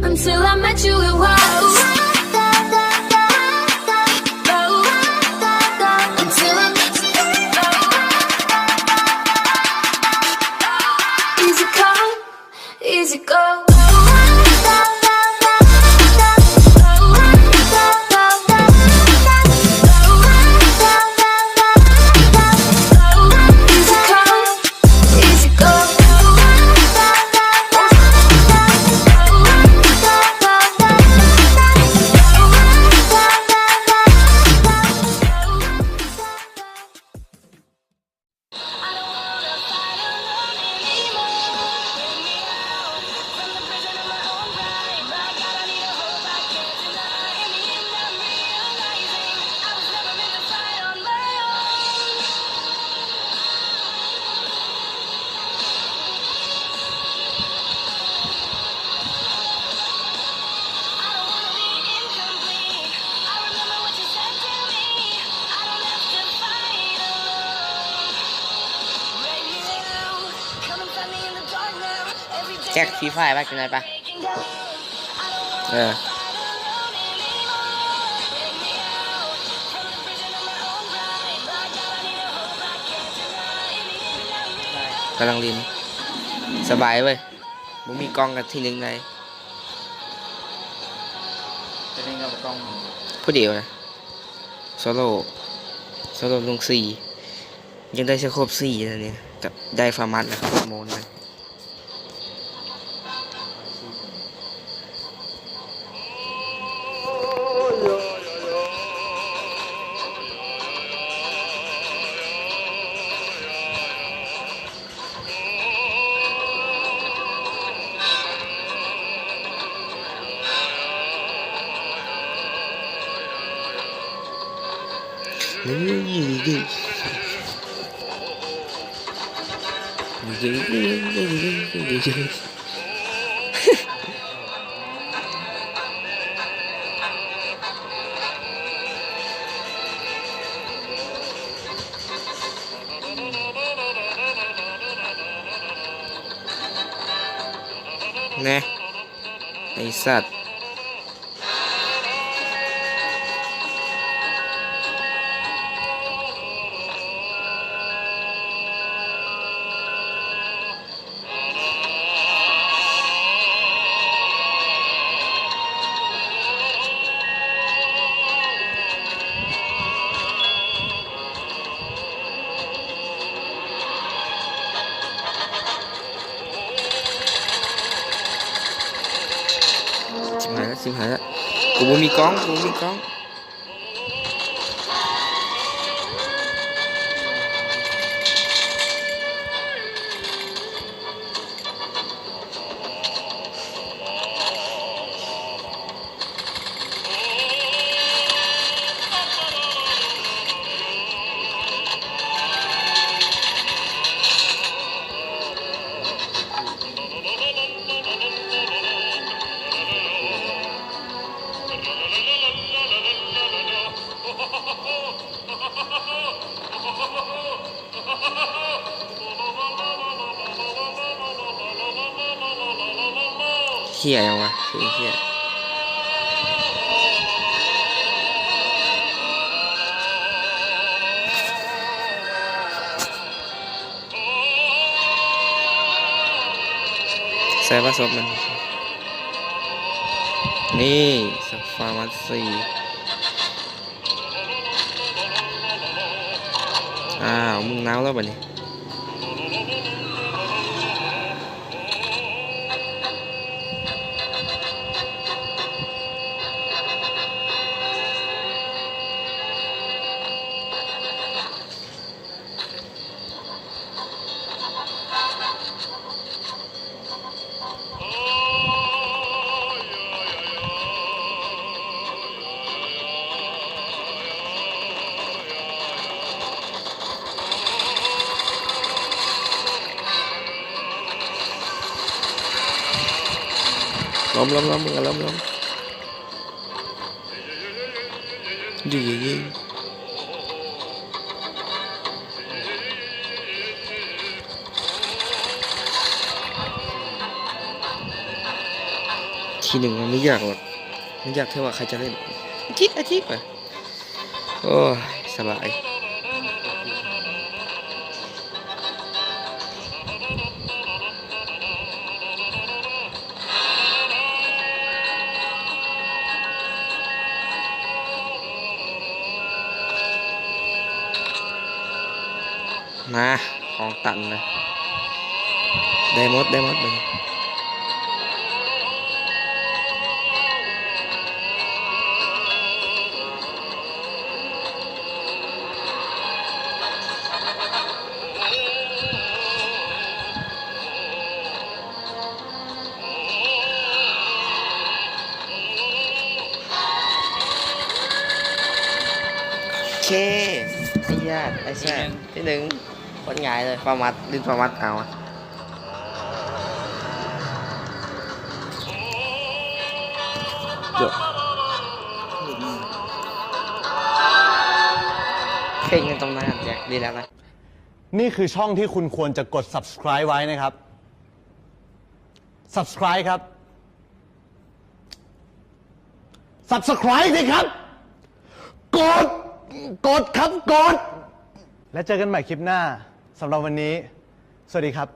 Until I met you, it was. Until I met you, easy come, easy go.แจ็คฟรีไฟป่ะกินอะไรป่ะกำลังลินสบายเว้ยมึงมีกล้องกันทีนึงเลยจะเล่นกับกล้องผู้เดียวนะโซโล่ลง4ยังได้สโคป4นะเนี่ยกับได้ฟาร์มัสแล้วครับโมนเลยเนี่ยไอสัตว์ชิบหายแล้วกูบ่มีกล้องเหี้ยยังวะเหี้ยใส่ผสมมันนี่สฟาร์มัสซีมึงน้าวแล้วบ่เนี่ยล้มมึงล้มยิงเ ทีหนึ่งมันไม่อยากหรอกไม่อยากเท่าว่าใครจะเล่นอาทิตย์ไปโอ้ยสบายมาของตันเลยได้หมดไปโอเคไอ้ญาติไอ้แซ่ที่หนึ่งวันง่ายเลยฟาร์มัดลิ้นฟาร์มัดเอาเดี๋ยวเพลงกันตรงนั้นแจ็คดีแล้วนะ นี่คือช่องที่คุณควรจะกด subscribe ไว้นะครับ subscribe ครับ subscribe สิครับ กดครับ กด และเจอกันใหม่คลิปหน้าสำหรับวันนี้ สวัสดีครับ